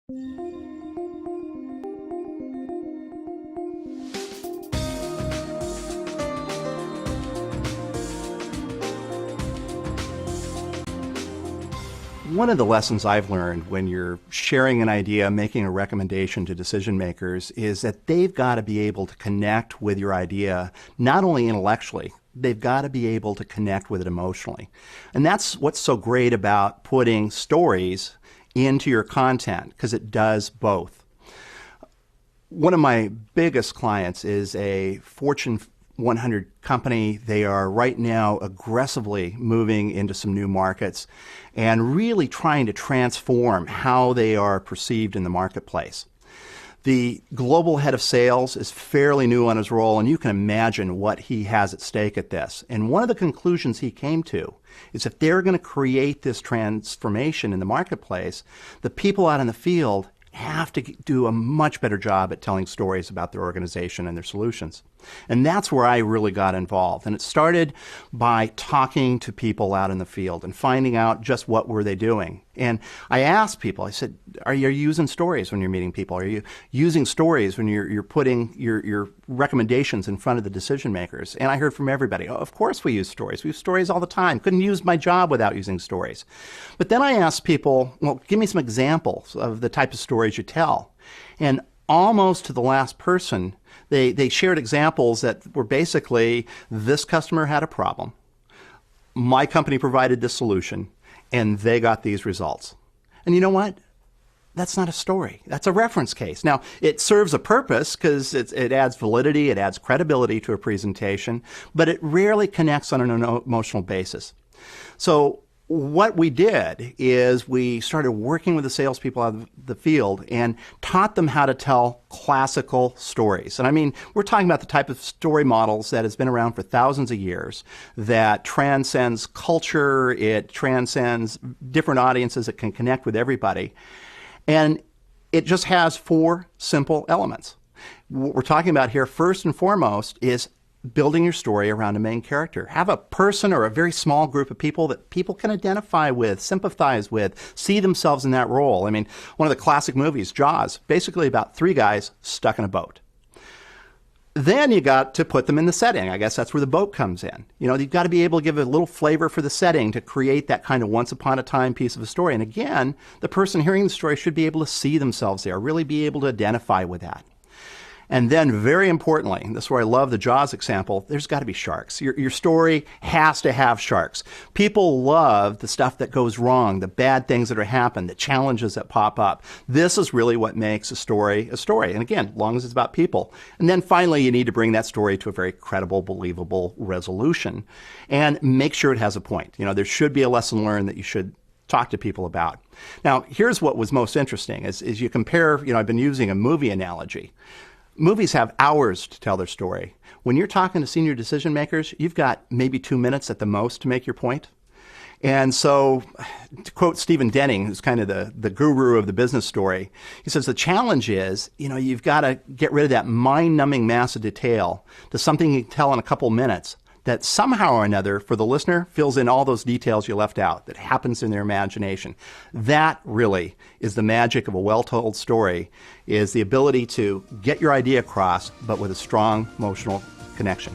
One of the lessons I've learned when you're sharing an idea, making a recommendation to decision makers, is that they've got to be able to connect with your idea, not only intellectually, they've got to be able to connect with it emotionally. And that's what's so great about putting stories into your content, because it does both. One of my biggest clients is a Fortune 100 company. They are right now aggressively moving into some new markets and really trying to transform how they are perceived in the marketplace. The global head of sales is fairly new on his role, and you can imagine what he has at stake at this. And one of the conclusions he came to is if they're going to create this transformation in the marketplace, the people out in the field have to do a much better job at telling stories about their organization and their solutions. And that's where I really got involved. And it started by talking to people out in the field and finding out just what were they doing. And I asked people, I said, are you using stories when you're meeting people? Are you using stories when you're putting your recommendations in front of the decision makers? And I heard from everybody, oh, of course we use stories. We use stories all the time. Couldn't use my job without using stories. But then I asked people, well, give me some examples of the type of stories you tell. And almost to the last person, they shared examples that were basically, this customer had a problem, my company provided this solution, and they got these results. And you know what? That's not a story. That's a reference case. Now, it serves a purpose because it adds validity, it adds credibility to a presentation, but it rarely connects on an emotional basis. So what we did is we started working with the salespeople out of the field and taught them how to tell classical stories. And I mean, we're talking about the type of story models that has been around for thousands of years, that transcends culture, it transcends different audiences, it can connect with everybody. And it just has 4 simple elements. What we're talking about here, first and foremost, is building your story around a main character. Have a person or a very small group of people that people can identify with, sympathize with, see themselves in that role. I mean, one of the classic movies, Jaws, basically about 3 guys stuck in a boat. Then you got to put them in the setting. I guess that's where the boat comes in. You know, you've got to be able to give a little flavor for the setting to create that kind of once upon a time piece of a story. And again, the person hearing the story should be able to see themselves there, really be able to identify with that. And then, very importantly, this is where I love the Jaws example, there's got to be sharks. Your story has to have sharks. People love the stuff that goes wrong, the bad things that are happening, the challenges that pop up. This is really what makes a story a story. And again, as long as it's about people. And then finally, you need to bring that story to a very credible, believable resolution and make sure it has a point. You know, there should be a lesson learned that you should talk to people about. Now, here's what was most interesting is you compare, you know, I've been using a movie analogy. Movies have hours to tell their story. When you're talking to senior decision makers, you've got maybe 2 minutes at the most to make your point. And so, to quote Stephen Denning, who's kind of the guru of the business story, he says the challenge is, you know, you've got to get rid of that mind-numbing mass of detail to something you can tell in a couple minutes that somehow or another, for the listener, fills in all those details you left out, that happens in their imagination. That really is the magic of a well-told story, is the ability to get your idea across, but with a strong emotional connection.